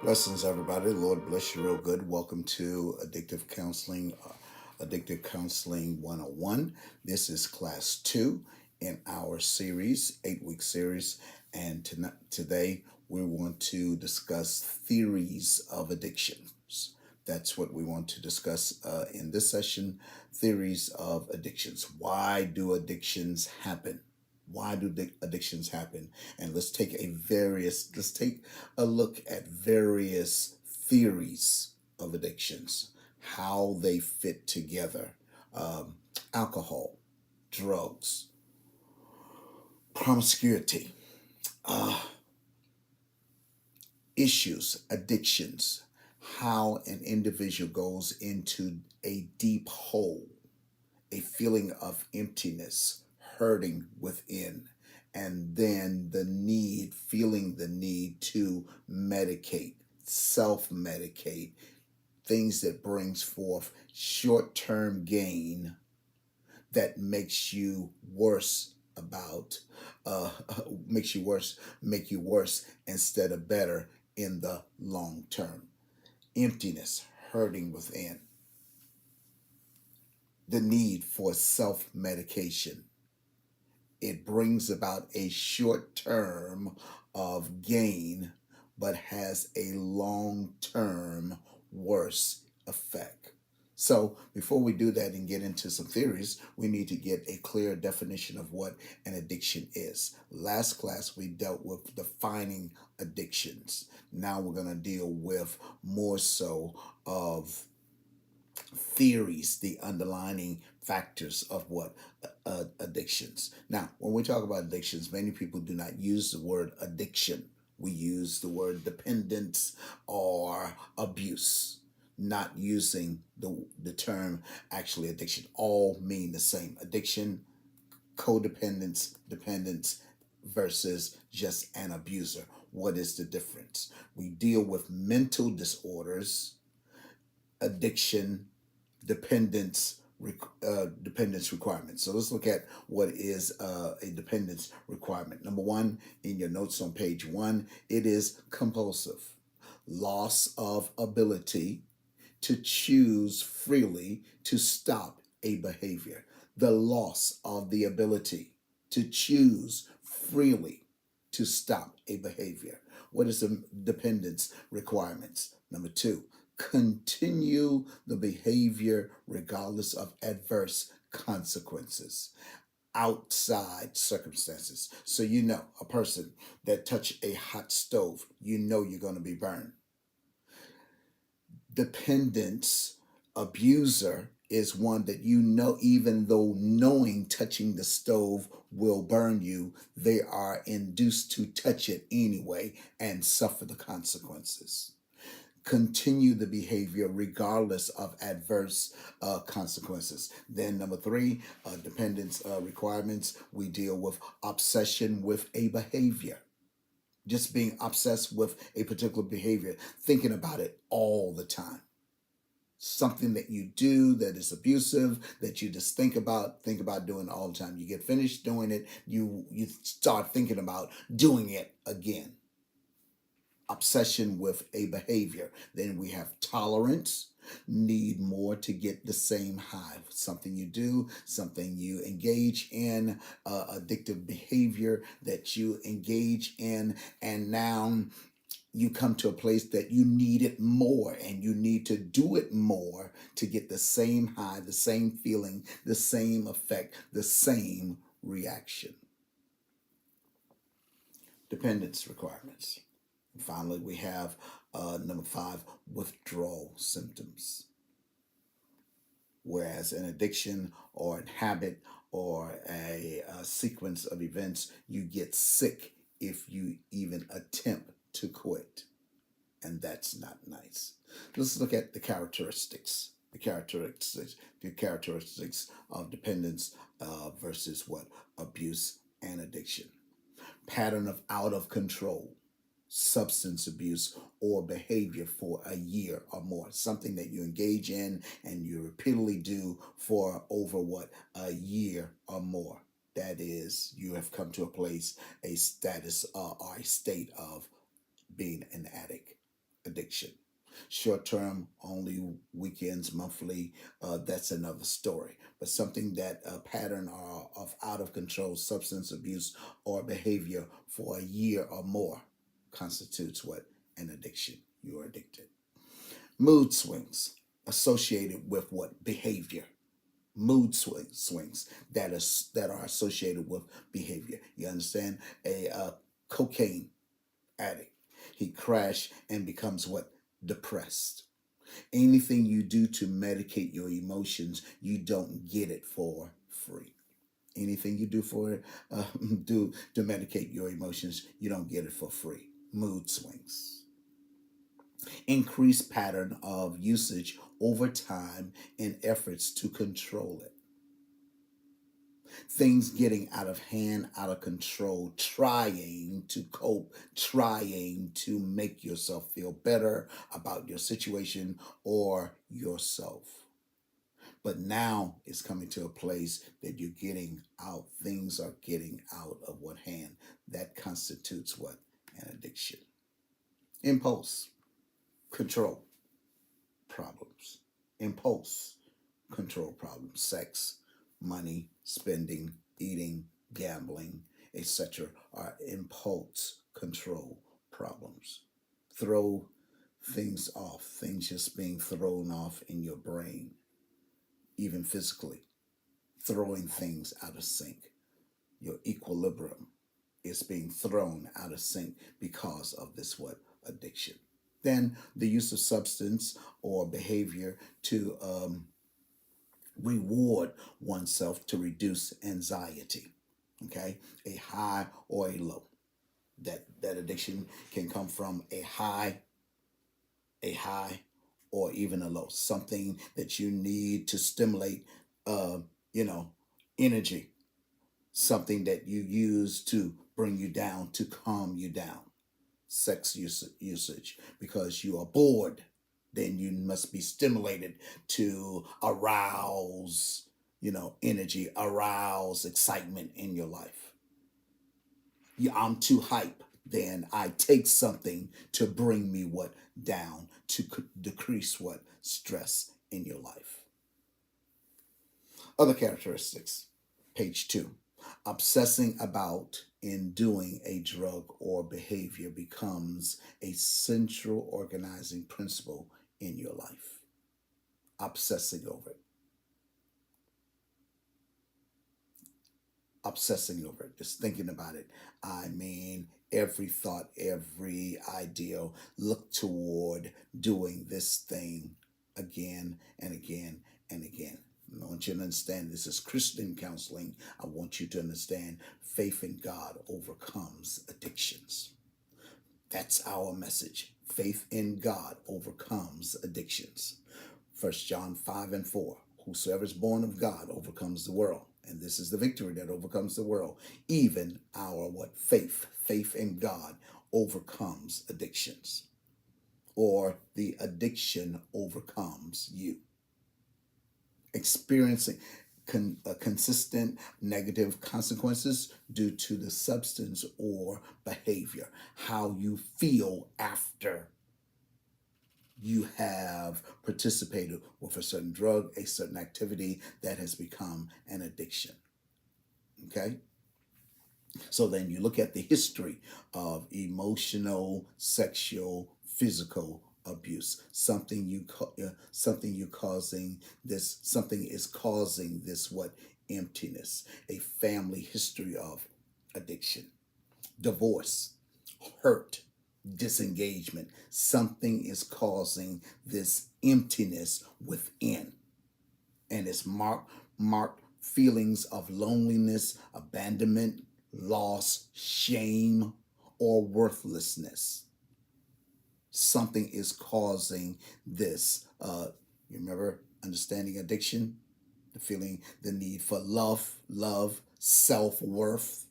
Blessings, everybody. Lord bless you real good. Welcome to Addictive Counseling 101. This is class 2 in our series, 8-week series. And today we want to discuss theories of addictions. That's what we want to discuss in this session, theories of addictions. Why do addictions happen? Why do addictions happen? And let's take a look at various theories of addictions, how they fit together. Um, Alcohol, drugs, promiscuity, uh, issues, addictions, how an individual goes into a deep hole, a feeling of emptiness, hurting within, and then feeling the need to medicate, self medicate, things that brings forth short-term gain that makes you worse about makes you worse make you worse instead of better in the long term. Emptiness, hurting within, the need for self-medication. It brings about a short term of gain, but has a long term worse effect. So, before we do that and get into some theories, we need to get a clear definition of what an addiction is. Last class, we dealt with defining addictions. Now, we're going to deal with more so of theories, the underlying factors of what addictions. Now, when we talk about addictions, many people do not use the word addiction. We use the word dependence or abuse, not using the term actually addiction. All mean the same. Addiction, codependence, dependence versus just an abuser. What is the difference? We deal with mental disorders, addiction, dependence dependence requirements. So let's look at what is a dependence requirement. Number one, in your notes on page 1, it is compulsive. Loss of ability to choose freely to stop a behavior. The loss of the ability to choose freely to stop a behavior. What is the dependence requirements? Number 2, continue the behavior regardless of adverse consequences, outside circumstances. So you know a person that touch a hot stove, you know you're going to be burned. Dependence abuser is one that you know, even though knowing touching the stove will burn you, they are induced to touch it anyway and suffer the consequences. Continue the behavior regardless of adverse consequences. Then number 3, dependence requirements, we deal with obsession with a behavior. Just being obsessed with a particular behavior, thinking about it all the time. Something that you do that is abusive, that you just think about doing all the time. You get finished doing it, you start thinking about doing it again. Obsession with a behavior. Then we have tolerance, need more to get the same high. Something you do, something you engage in, addictive behavior that you engage in, and now you come to a place that you need it more and you need to do it more to get the same high, the same feeling, the same effect, the same reaction. Dependence requirements. And finally, we have number 5, withdrawal symptoms. Whereas an addiction or a habit or a sequence of events, you get sick if you even attempt to quit. And that's not nice. Let's look at the characteristics. The characteristics of dependence versus what? Abuse and addiction. Pattern of out of control, substance abuse or behavior for a year or more, something that you engage in and you repeatedly do for over what, a year or more. That is, you have come to a place, a status or a state of being an addict, addiction. Short term, only weekends, monthly, that's another story. But something that a pattern of out of control substance abuse or behavior for a year or more constitutes what? An addiction. You're addicted. Mood swings associated with what? Behavior. Swings that are associated with behavior. You understand? A cocaine addict, he crashes and becomes what? Depressed. Anything you do to medicate your emotions, you don't get it for free. Anything you do for do to medicate your emotions, you don't get it for free. Mood swings. Increased pattern of usage over time in efforts to control it. Things getting out of hand, out of control, trying to cope, trying to make yourself feel better about your situation or yourself. But now it's coming to a place that you're getting out, things are getting out of what hand. That constitutes what? An addiction. Impulse, control problems. Impulse, control problems. Sex, money, spending, eating, gambling, etc. are impulse control problems. Throw things off, things just being thrown off in your brain, even physically, throwing things out of sync. Your equilibrium is being thrown out of sync because of this what? Addiction. Then the use of substance or behavior to reward oneself to reduce anxiety. Okay, a high or a low. That addiction can come from a high, or even a low. Something that you need to stimulate, uh, you know, energy. Something that you use to bring you down, to calm you down. Usage because you are bored, then you must be stimulated to arouse, energy, arouse excitement in your life. I'm too hype, then I take something to bring me what? Down, to decrease what? Stress in your life. Other characteristics, page 2. Obsessing about in doing a drug or behavior becomes a central organizing principle in your life. Obsessing over it. Obsessing over it. Just thinking about it. I mean, every thought, every ideal, look toward doing this thing again and again and again. I want you to understand this is Christian counseling. I want you to understand faith in God overcomes addictions. That's our message. Faith in God overcomes addictions. 1 John 5:4. Whosoever is born of God overcomes the world. And this is the victory that overcomes the world. Even our what? Faith. Faith in God overcomes addictions. Or the addiction overcomes you. Experiencing consistent negative consequences due to the substance or behavior. How you feel after you have participated with a certain drug, a certain activity that has become an addiction. Okay? So then you look at the history of emotional, sexual, physical abuse. Something you causing this. Something is causing this what? Emptiness. A family history of addiction, divorce, hurt, disengagement. Something is causing this emptiness within, and it's marked feelings of loneliness, abandonment, loss, shame, or worthlessness. Something is causing this. You remember understanding addiction? The feeling, the need for love, self-worth.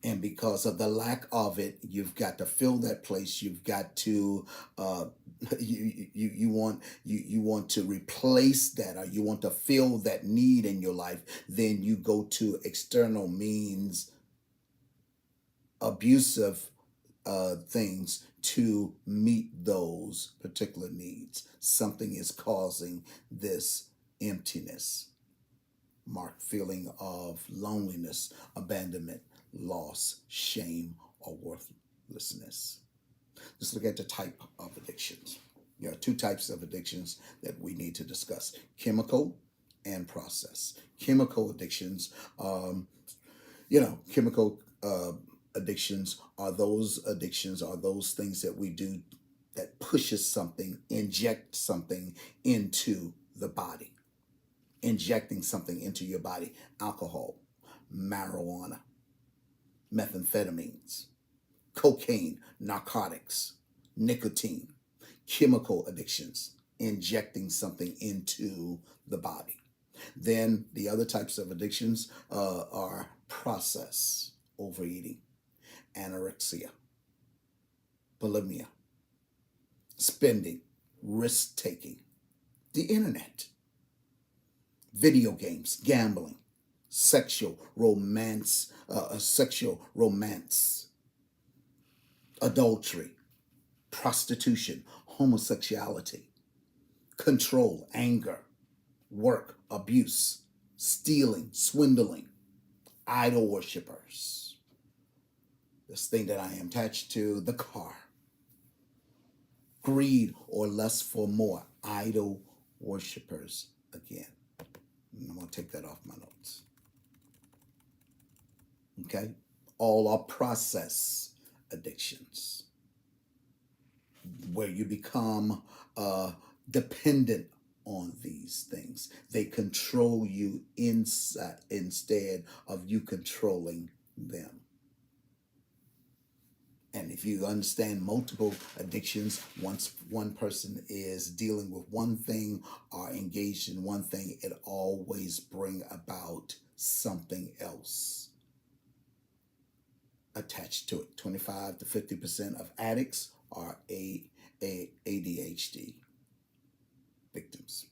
And because of the lack of it, you've got to fill that place. You've got to you want to replace that, or you want to fill that need in your life. Then you go to external means, abusive things to meet those particular needs. Something is causing this emptiness. Marked feeling of loneliness, abandonment, loss, shame, or worthlessness. Let's look at the type of addictions. There are two types of addictions that we need to discuss: chemical and process. Chemical addictions, chemical addictions are those things that we do that pushes something, inject something into the body. Injecting something into your body: alcohol, marijuana, methamphetamines, cocaine, narcotics, nicotine. Chemical addictions, injecting something into the body. Then the other types of addictions are process: overeating, anorexia, bulimia, spending, risk taking, the internet, video games, gambling, sexual romance, adultery, prostitution, homosexuality, control, anger, work, abuse, stealing, swindling, idol worshippers. This thing that I am attached to, the car, greed or lust for more, idol worshippers again. And I'm going to take that off my notes. Okay? All are process addictions where you become dependent on these things. They control you instead of you controlling them. And if you understand multiple addictions, once one person is dealing with one thing or engaged in one thing, it always brings about something else attached to it. 25 to 50% of addicts are ADHD victims.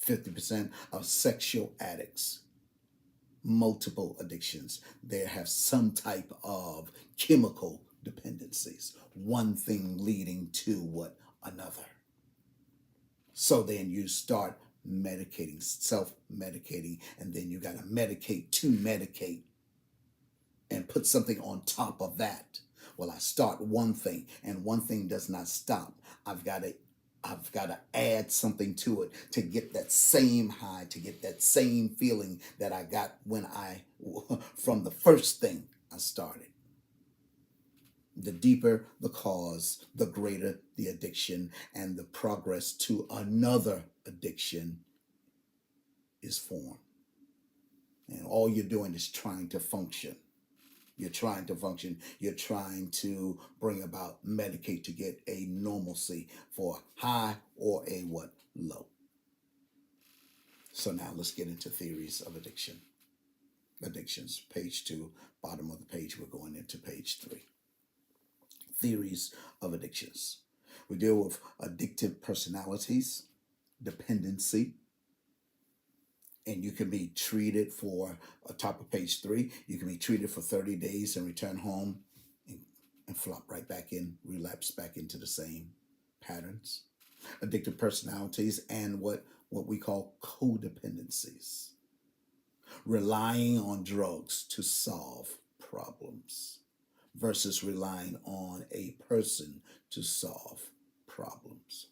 50% of sexual addicts, multiple addictions, they have some type of chemical dependencies, one thing leading to what another. So then you start medicating, self-medicating, and then you got to medicate to medicate and put something on top of that. Well, I start one thing and one thing does not stop. I've got to add something to it to get that same high, to get that same feeling that I got from the first thing I started. The deeper the cause, the greater the addiction, and the progress to another addiction is formed. And all you're doing is trying to function. You're trying to function. You're trying to bring about, medicate to get a normalcy for high or a what? Low. So now let's get into theories of addiction. Addictions, page 2, bottom of the page. We're going into page 3. Theories of addictions. We deal with addictive personalities, dependency, and you can be treated for, top of page 3, you can be treated for 30 days and return home and flop right back in, relapse back into the same patterns. Addictive personalities and what we call codependencies. Relying on drugs to solve problems versus relying on a person to solve problems.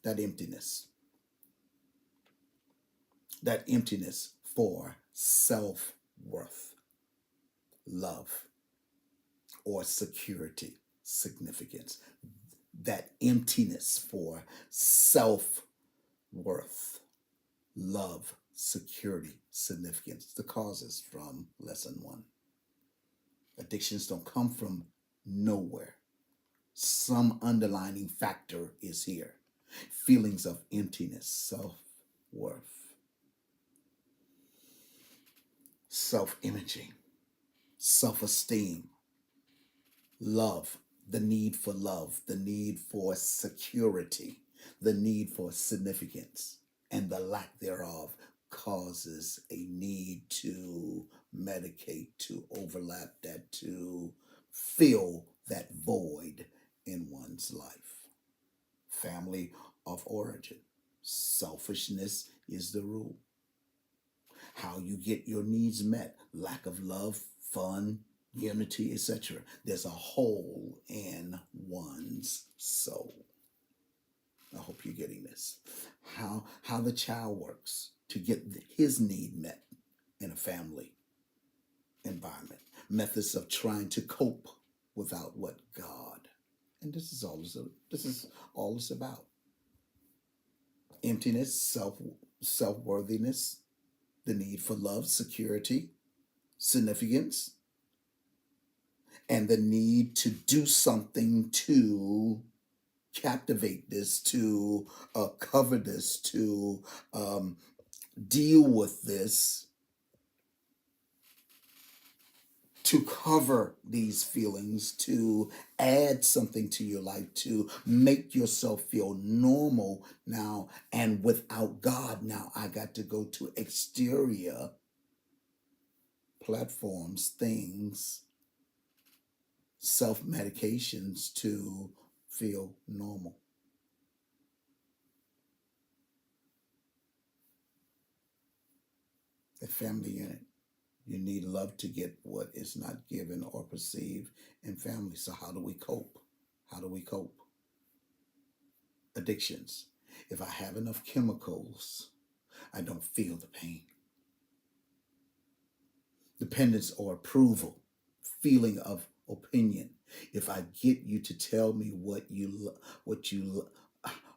That emptiness for self-worth, love, or security, significance. That emptiness for self-worth, love, security, significance. The causes from lesson 1. Addictions don't come from nowhere. Some underlying factor is here. Feelings of emptiness, self-worth, self-imaging, self-esteem, love, the need for love, the need for security, the need for significance, and the lack thereof causes a need to medicate, to overlap that, to fill that void in one's life. Family of origin. Selfishness is the rule. How you get your needs met, lack of love, fun, unity, etc. There's a hole in one's soul. I hope you're getting this. How the child works to get his need met in a family environment. Methods of trying to cope without what God. And this is all it's about. Emptiness, self-worthiness, the need for love, security, significance, and the need to do something to captivate this, to cover this, to deal with this, to cover these feelings, to add something to your life, to make yourself feel normal now. And without God, now I got to go to exterior platforms, things, self medications to feel normal. A family unit. You need love to get what is not given or perceived in family. So, how do we cope? How do we cope? Addictions. If I have enough chemicals, I don't feel the pain. Dependence or approval, feeling of opinion. If I get you to tell me what you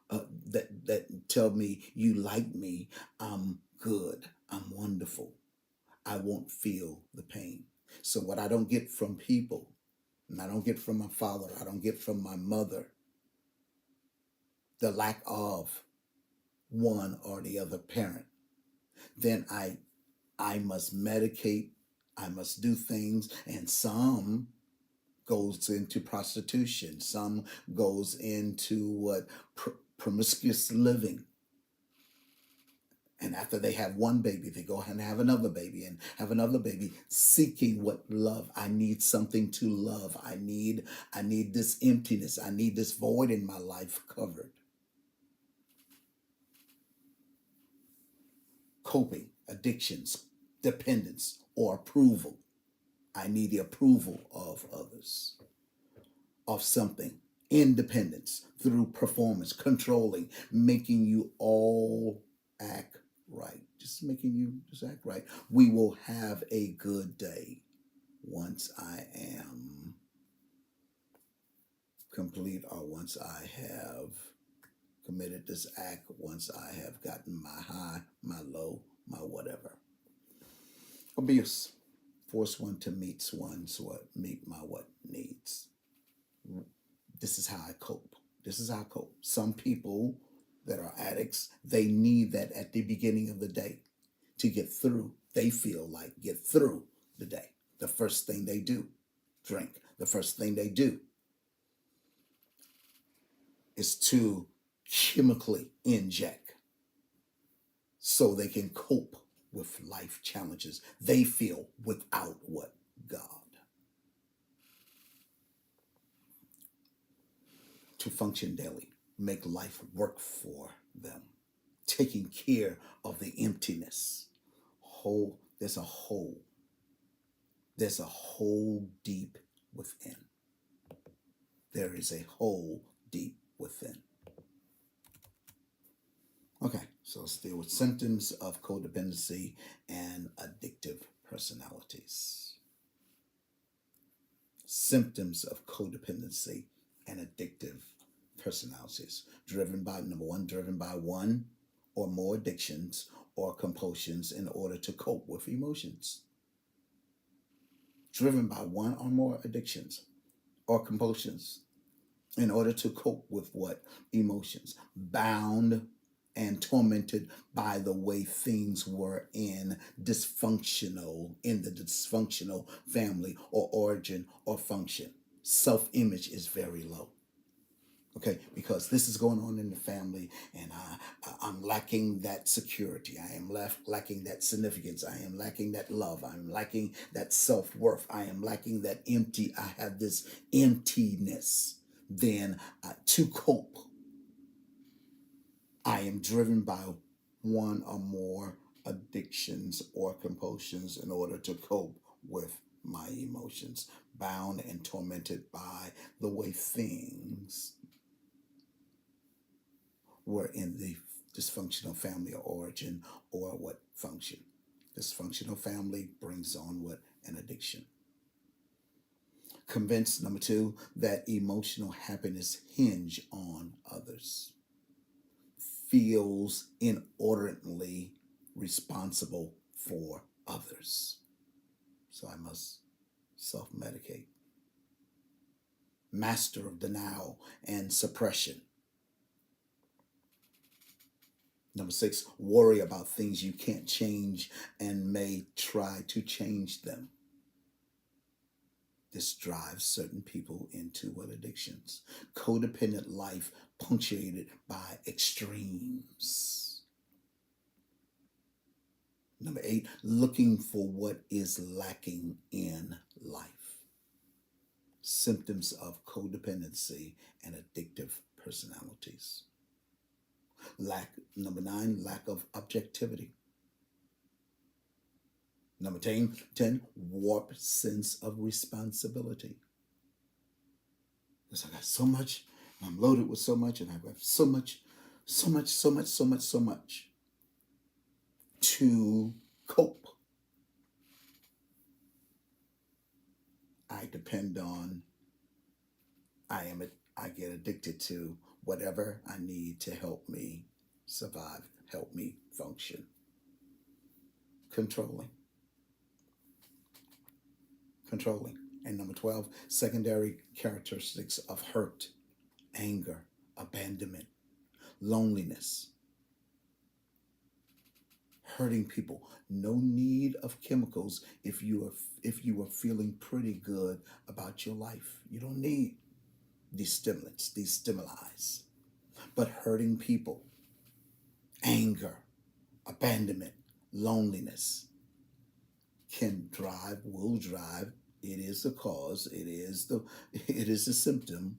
that tell me you like me, I'm good, I'm wonderful. I won't feel the pain. So what I don't get from people, and I don't get from my father, I don't get from my mother, the lack of one or the other parent, then I must medicate, I must do things, and some goes into prostitution, some goes into what promiscuous living. And after they have one baby, they go and have another baby and have another baby, seeking what love. I need something to love. I need this emptiness. I need this void in my life covered. Coping, addictions, dependence, or approval. I need the approval of others, of something. Independence through performance, controlling, making you all act right. Just making you just act right. We will have a good day once I am complete, or once I have committed this act, once I have gotten my high, my low, my whatever. Abuse. Force one to meet my what needs. This is how I cope. This is how I cope. Some people that are addicts, they need that at the beginning of the day to get through. They feel like get through the day. The first thing they do, drink. The first thing they do is to chemically inject so they can cope with life challenges they feel without what God. To function daily, make life work for them, taking care of the emptiness. Hole, there's a hole. There's a hole deep within. There is a hole deep within. Okay, so let's deal with symptoms of codependency and addictive personalities. Symptoms of codependency and addictive personalities. Driven by one or more addictions or compulsions in order to cope with emotions. Driven by one or more addictions or compulsions in order to cope with what? Emotions. Bound and tormented by the way things were in the dysfunctional family or origin or function. Self-image is very low. Okay, because this is going on in the family, and I'm lacking that security. I am lacking that significance. I am lacking that love. I'm lacking that self-worth. I am lacking that empty. I have this emptiness. Then to cope, I am driven by one or more addictions or compulsions in order to cope with my emotions, bound and tormented by the way things were in the dysfunctional family of origin or what function. Dysfunctional family brings on what? An addiction. Convinced, number two, that emotional happiness hinge on others. Feels inordinately responsible for others. So I must self medicate. Master of denial and suppression. Number six, worry about things you can't change and may try to change them. This drives certain people into what? Addictions. Codependent life punctuated by extremes. Number eight, looking for what is lacking in life. Symptoms of codependency and addictive personalities. Number nine, lack of objectivity. Number 10, warped sense of responsibility. Because I got so much, and I'm loaded with so much, and I have so much to cope. I depend on, I get addicted to whatever I need to help me survive, help me function. Controlling. And number 12, secondary characteristics of hurt, anger, abandonment, loneliness. Hurting people. No need of chemicals if you are feeling pretty good about your life. You don't need these stimulants, these stimuli. But hurting people, anger, abandonment, loneliness will drive. It is the cause. It is the symptom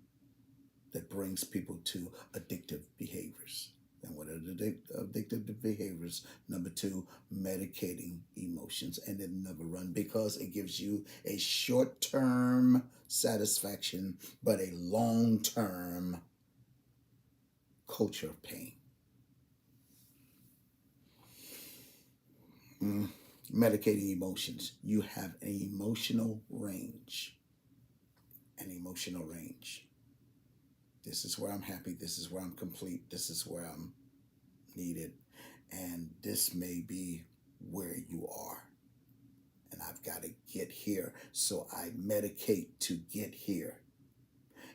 that brings people to addictive behaviors. And what are the addictive behaviors? Number two, medicating emotions and then never run, because it gives you a short-term satisfaction, but a long-term culture of pain. Medicating emotions. You have an emotional range. This is where I'm happy. This is where I'm complete. This is where I'm needed. And this may be where you are. And I've got to get here. So I medicate to get here.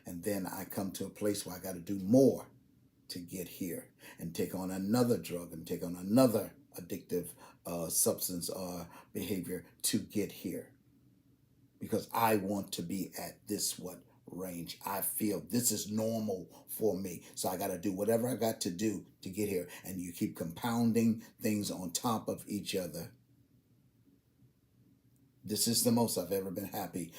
And then I come to a place where I got to do more to get here and take on another drug and take on another addictive substance or behavior to get here. Because I want to be at this range. I feel this is normal for me. So I got to do whatever I got to do to get here. And you keep compounding things on top of each other. This is the most I've ever been happy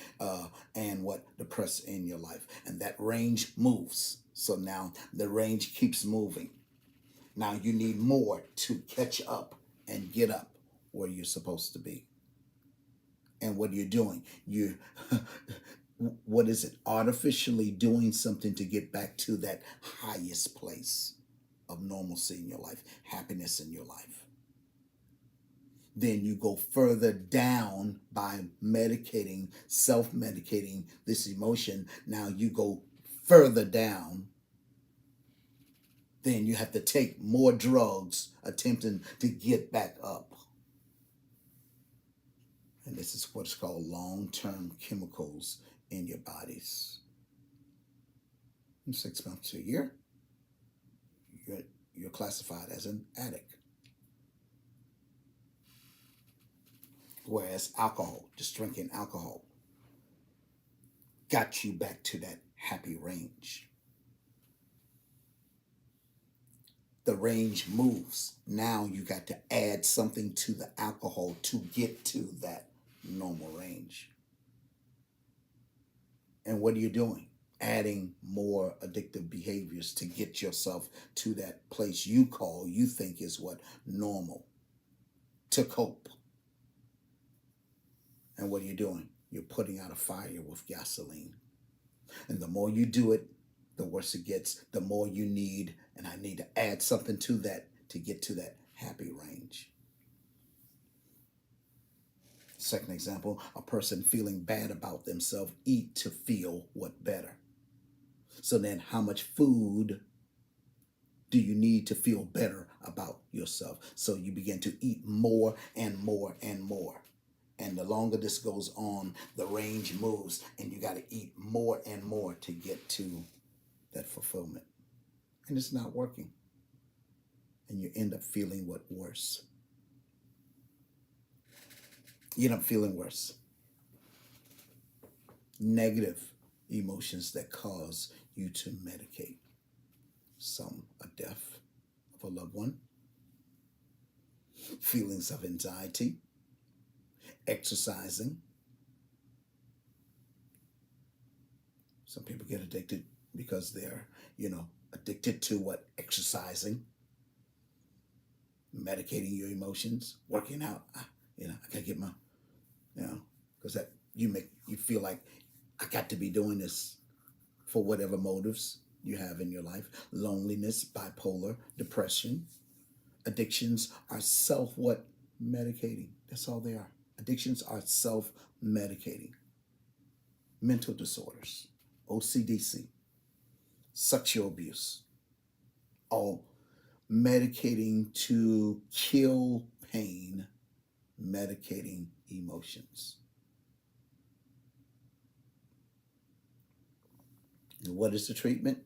and depressed in your life. And that range moves. So now the range keeps moving. Now you need more to catch up and get up where you're supposed to be. And what are you doing? What is it? Artificially doing something to get back to that highest place of normalcy in your life, happiness in your life. Then you go further down by medicating, self-medicating this emotion. Now you go further down. Then you have to take more drugs attempting to get back up. And this is what's called long-term chemicals in your bodies. In 6 months to a year, you're classified as an addict. Whereas alcohol, just drinking alcohol, got you back to that happy range. The range moves. Now you got to add something to the alcohol to get to that normal range. And what are you doing? adding more addictive behaviors to get yourself to that place you think is what normal, to cope. And what are you doing? You're putting out a fire with gasoline. And the more you do it, the worse it gets. The more you need, and I need to add something to that to get to that happy range. Second example, a person feeling bad about themselves eat to feel what better. So then how much food do you need to feel better about yourself? So you begin to eat more and more and more. And the longer this goes on, the range moves, and you got to eat more and more to get to that fulfillment. And it's not working. And you end up feeling what worse? You end up feeling worse. Negative emotions that cause you to medicate. Some a death of a loved one, feelings of anxiety, exercising. Some people get addicted because they're, addicted to what? Exercising, medicating your emotions, working out. I gotta get my, because that you feel like I got to be doing this for whatever motives you have in your life. Loneliness, bipolar, depression. Addictions are self what? Medicating. That's all they are. Addictions are self medicating. Mental disorders, OCDC, sexual abuse, all medicating to kill pain, medicating emotions. And what is the treatment?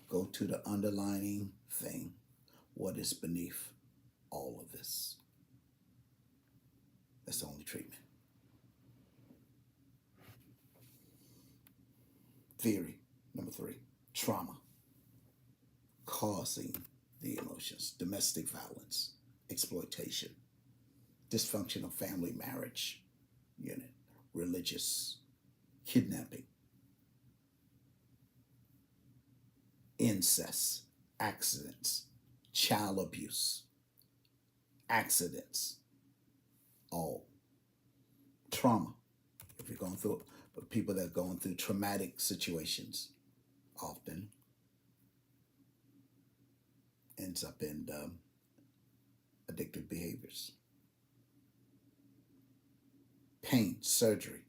Go to the underlying thing. What is beneath all of this? That's the only treatment. Theory number 3, trauma causing the emotions, domestic violence, exploitation, dysfunctional family marriage unit, religious, kidnapping, incest, accidents, child abuse, accidents, all trauma. If you're going through, but people that are going through traumatic situations often ends up in addictive behaviors. Pain, surgery,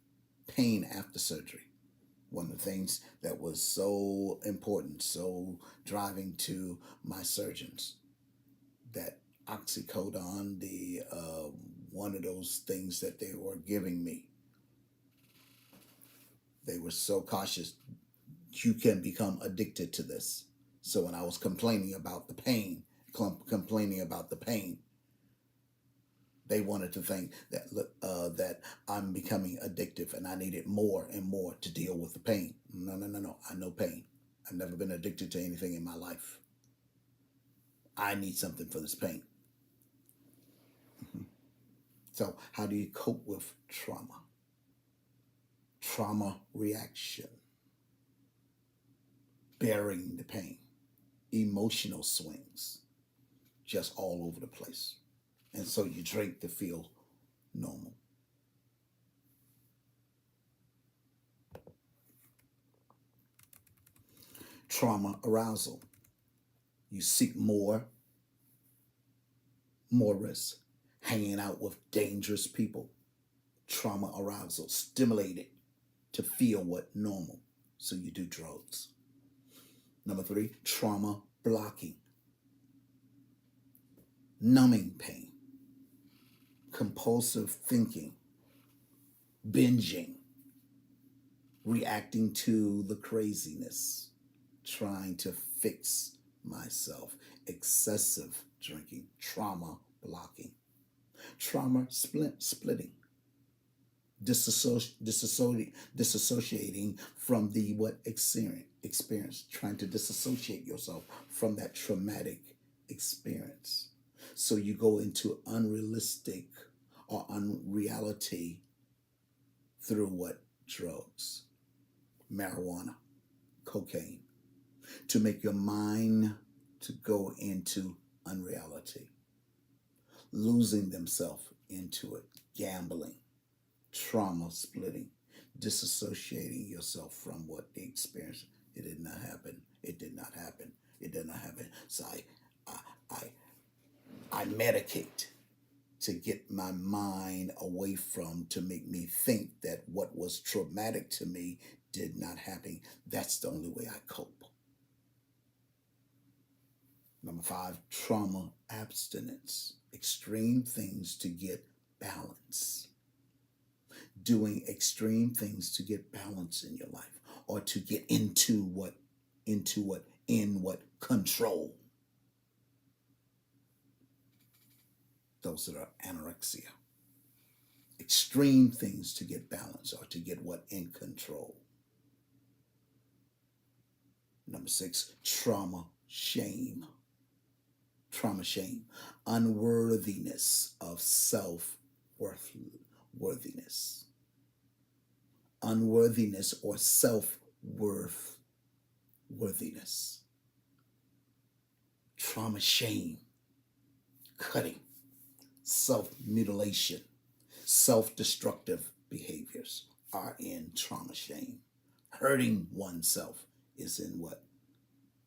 pain after surgery. One of the things that was so important, so driving to my surgeons, that oxycodone, the one of those things that they were giving me, they were so cautious. You can become addicted to this. So when I was complaining about the pain, they wanted to think that that I'm becoming addictive and I needed more and more to deal with the pain. No. I know pain. I've never been addicted to anything in my life. I need something for this pain. So how do you cope with trauma? Trauma reaction, bearing the pain, emotional swings, just all over the place. And so you drink to feel normal. Trauma arousal. You seek more risk, hanging out with dangerous people. Trauma arousal, stimulated to feel what? Normal. So you do drugs. Number 3, trauma blocking, numbing pain, compulsive thinking, binging, reacting to the craziness, trying to fix myself, excessive drinking, trauma blocking, trauma splitting, disassociating from the what? Experience, trying to disassociate yourself from that traumatic experience. So you go into unrealistic or unreality through what? Drugs. marijuana, cocaine, to make your mind to go into unreality, losing themselves into it, gambling, trauma splitting, disassociating yourself from what they experienced. It did not happen. It did not happen. It did not happen. So I, I, I medicate to get my mind away from, to make me think that what was traumatic to me did not happen. That's the only way I cope. Number 5, trauma abstinence. Extreme things to get balance. Doing extreme things to get balance in your life, or to get in what control. Those that are anorexia. Extreme things to get balance, or to get what in control. Number 6, trauma shame. Trauma shame. Unworthiness of worthiness. Unworthiness or worthiness. Trauma shame. Cutting. Self-mutilation. Self-destructive behaviors are in trauma shame. Hurting oneself is in what?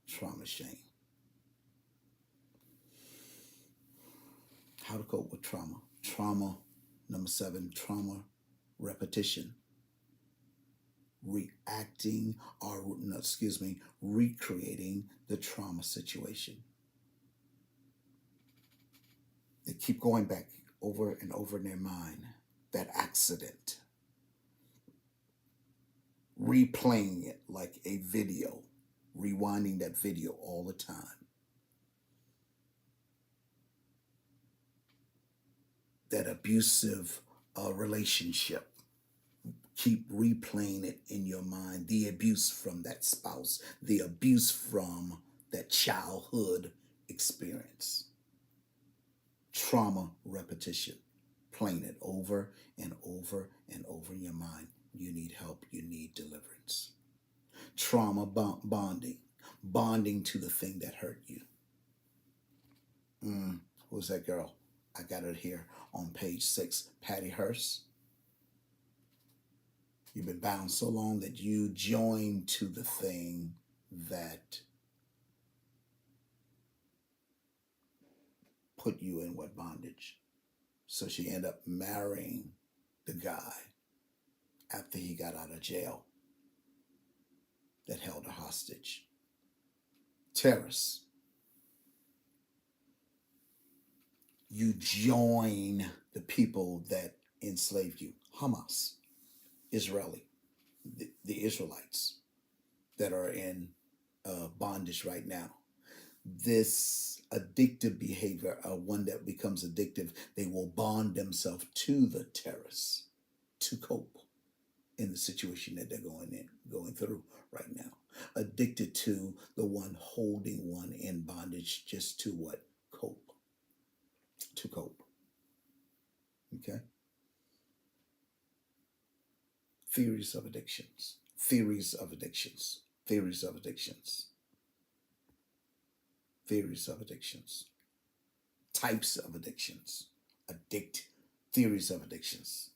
Trauma shame. How to cope with trauma. Trauma, number 7, trauma repetition. Recreating the trauma situation. They keep going back over and over in their mind. That accident. Replaying it like a video. Rewinding that video all the time. That abusive relationship. Keep replaying it in your mind. The abuse from that spouse. The abuse from that childhood experience. Trauma repetition. Playing it over and over and over in your mind. You need help. You need deliverance. Trauma bonding. Bonding to the thing that hurt you. Who's that girl? I got it here on page 6. Patty Hearst. You've been bound so long that you join to the thing that put you in what bondage. So she ended up marrying the guy after he got out of jail that held her hostage. Terrorists. You join the people that enslaved you. Hamas, Israeli, the Israelites that are in bondage right now. This addictive behavior, one that becomes addictive, they will bond themselves to the terrorists to cope in the situation that they're going through right now. Addicted to the one holding one in bondage just to what? Cope. To cope. Okay? Theories of addictions. Theories of addictions. Theories of addictions. Theories of addictions. Types of addictions. Theories of addictions.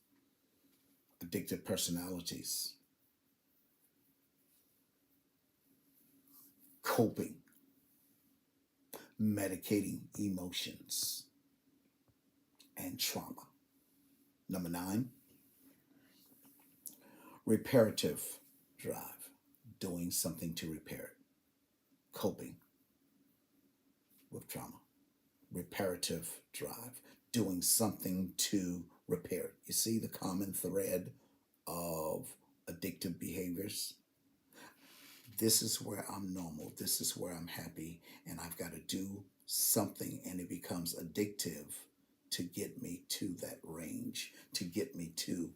Addictive personalities. Coping. Medicating emotions and trauma. Number 9, reparative drive. Doing something to repair it. Coping with trauma. Reparative drive. Doing something to repair it. You see the common thread of addictive behaviors? This is where I'm normal. This is where I'm happy. And I've got to do something, and it becomes addictive to get me to that range, to get me to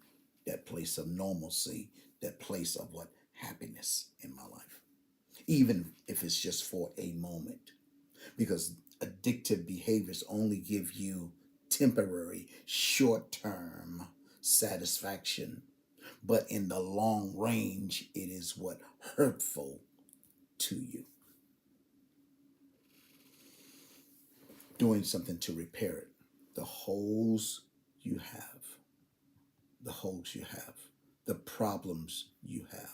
that place of normalcy, that place of what? Happiness in my life. Even if it's just for a moment. Because addictive behaviors only give you temporary, short-term satisfaction but in the long range, it is what hurtful to you. Doing something to repair it. The holes you have, the holes you have, the problems you have.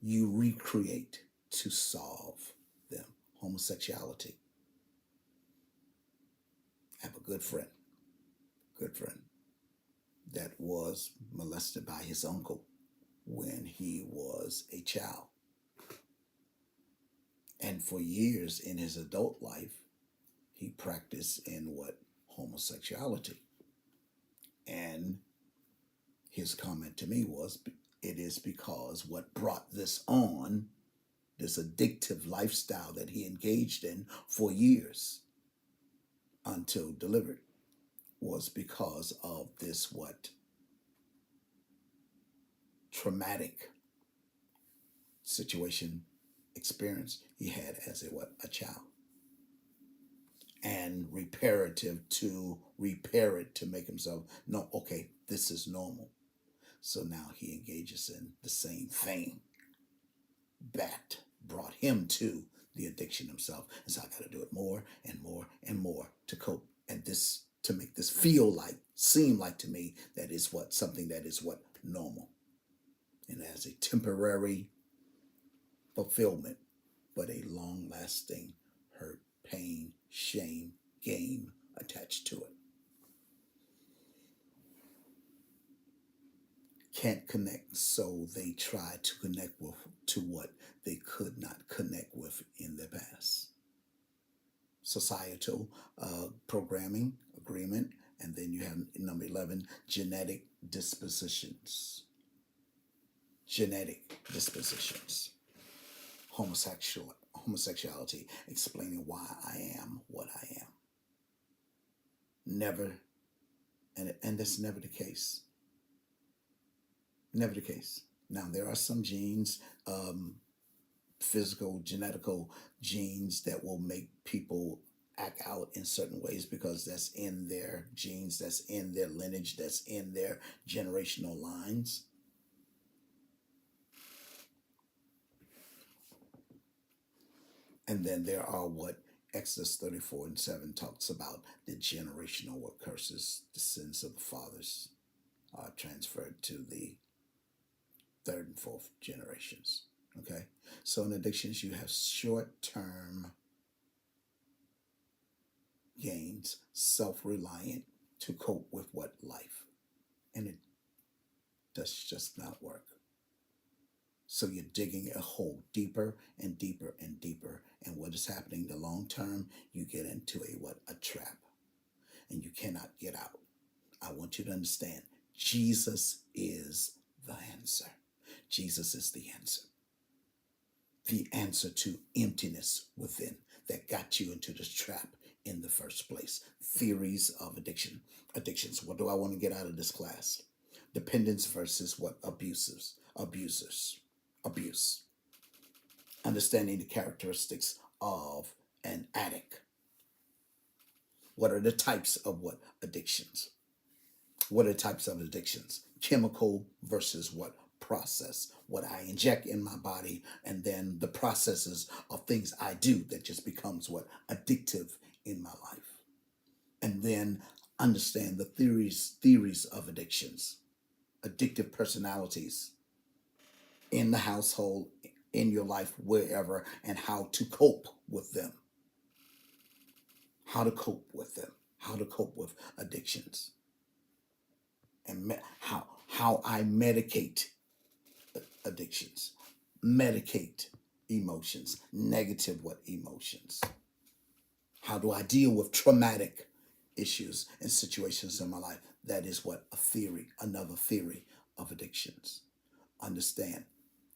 You recreate to solve them. Homosexuality. I have a good friend that was molested by his uncle when he was a child. And for years in his adult life, he practiced in what? Homosexuality. And his comment to me was, it is because what brought this on, this addictive lifestyle that he engaged in for years until delivered, was because of this what? Traumatic situation experience he had as a child. And reparative to repair it to make himself know, okay, this is normal. So now he engages in the same thing that brought him to the addiction himself. And so I got to do it more and more and more to cope. And this, to make this seem like to me, that is what? Something that is what? Normal. And as a temporary fulfillment, but a long lasting hurt, pain, shame, game attached to it. Can't connect, so they try to connect with to what they could not connect with in the past. Societal programming, agreement, and then you have number 11, genetic dispositions. Genetic dispositions. Homosexuality, explaining why I am what I am. Never, and that's never the case. Never the case. Now, there are some genes, physical, genetical genes that will make people act out in certain ways because that's in their genes, that's in their lineage, that's in their generational lines. And then there are what Exodus 34:7 talks about, the generational what curses, the sins of the fathers are transferred to the third and fourth generations. Okay, so in addictions, you have short-term gains, self-reliant to cope with what? Life. And it does just not work. So you're digging a hole deeper and deeper and deeper. And what is happening the long term, you get into a what? A trap. And you cannot get out. I want you to understand, Jesus is the answer. Jesus is the answer. The answer to emptiness within that got you into this trap in the first place. Theories of addictions. What do I want to get out of this class? Dependence versus what? Abusers. Abuse. Understanding the characteristics of an addict. What are the types of what? Addictions. What are the types of addictions? Chemical versus what? Process. What I inject in my body, and then the processes of things I do that just becomes what? Addictive in my life. And then understand the theories of addictions. Addictive personalities in the household, in your life, wherever, and how to cope with them. How to cope with them. How to cope with addictions. And how I medicate addictions. Medicate emotions. Negative what? Emotions. How do I deal with traumatic issues and situations in my life? That is what? A theory, another theory of addictions. Understand,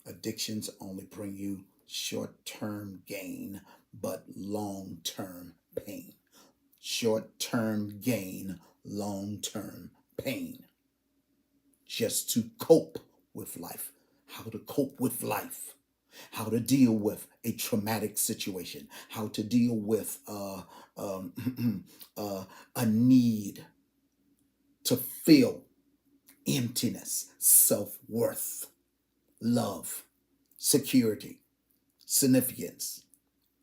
addictions only bring you short-term gain, but long-term pain. Short-term gain, long-term pain. Just to cope with life. How to cope with life. how to deal with a traumatic situation, how to deal with a need to feel emptiness, self worth, love, security, significance.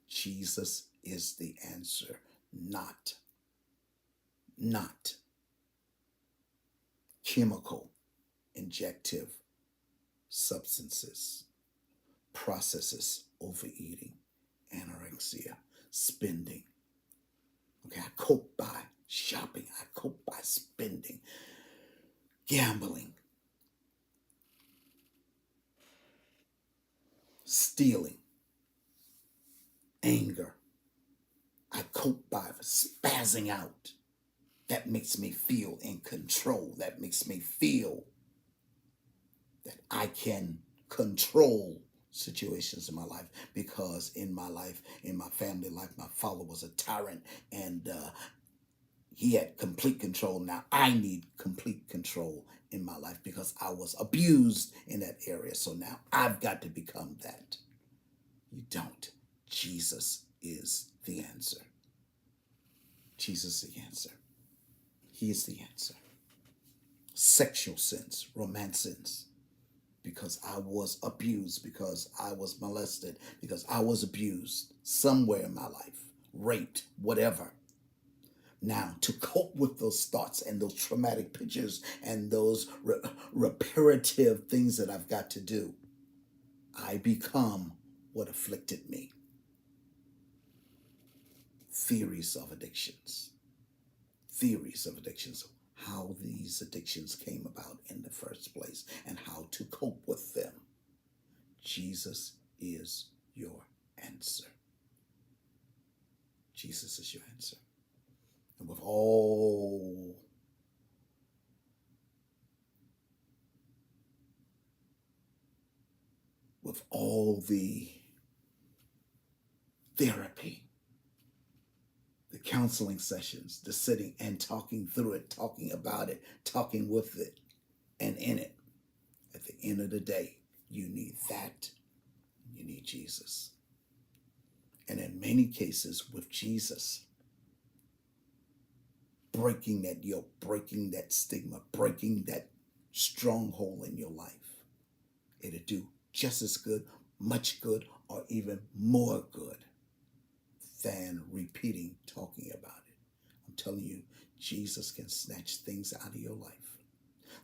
Jesus is the answer, not chemical, injective substances, processes, overeating, anorexia, spending. Okay, I cope by shopping, I cope by spending, gambling, stealing, anger. I cope by spazzing out. That makes me feel in control. That makes me feel that I can control situations in my life, because in my life, in my family life, my father was a tyrant, and he had complete control. Now I need complete control in my life because I was abused in that area. So now I've got to become that. You don't. Jesus is the answer. Jesus is the answer. He is the answer. Sexual sins, romance sins, because I was abused, because I was molested, because I was abused somewhere in my life, raped, whatever. Now, to cope with those thoughts and those traumatic pictures and those reparative things that I've got to do, I become what afflicted me. Theories of addictions. Theories of addictions. How these addictions came about in the first place and how to cope with them. Jesus is your answer. Jesus is your answer. And with all the therapy, the counseling sessions, the sitting and talking through it, talking about it, talking with it, and in it, at the end of the day, you need that. You need Jesus. And in many cases with Jesus, breaking that yoke, breaking that stigma, breaking that stronghold in your life, it'll do just as good, much good, or even more good than repeating, talking about it. I'm telling you, Jesus can snatch things out of your life.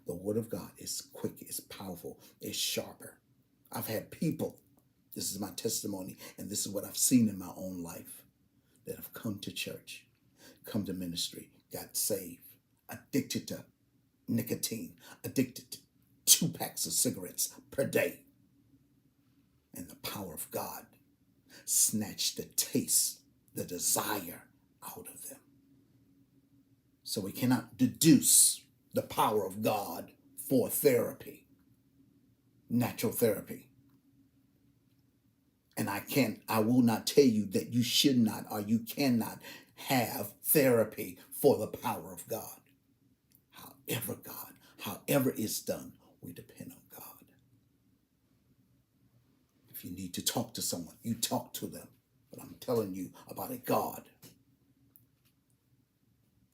The Word of God is quick, it's powerful, it's sharper. I've had people, this is my testimony, and this is what I've seen in my own life, that have come to church, come to ministry, got saved, addicted to nicotine, addicted to 2 packs of cigarettes per day. And the power of God snatched the taste, the desire out of them. So we cannot deduce the power of God for therapy, natural therapy. And I will not tell you that you should not or you cannot have therapy for the power of God. However it's done, we depend on God. If you need to talk to someone, you talk to them. But I'm telling you about a God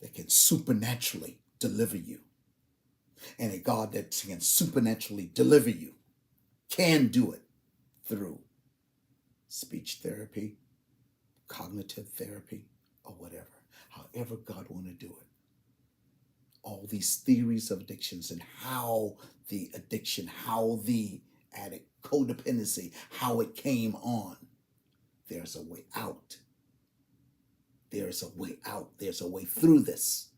that can supernaturally deliver you. And a God that can supernaturally deliver you can do it through speech therapy, cognitive therapy, or whatever. However God want to do it. All these theories of addictions and how the addiction, how the addict, codependency, how it came on. There's a way out. There's a way out. There's a way through this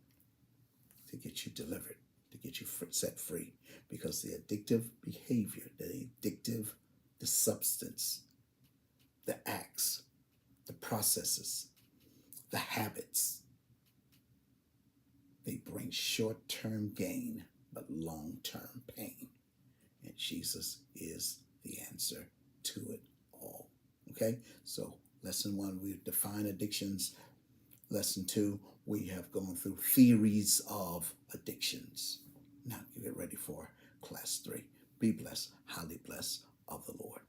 to get you delivered, to get you set free. Because the addictive behavior, the substance, the acts, the processes, the habits, they bring short-term gain, but long-term pain. And Jesus is the answer to it all. Okay? So lesson 1, we've defined addictions. Lesson 2, we have gone through theories of addictions. Now get ready for class 3. Be blessed, highly blessed of the Lord.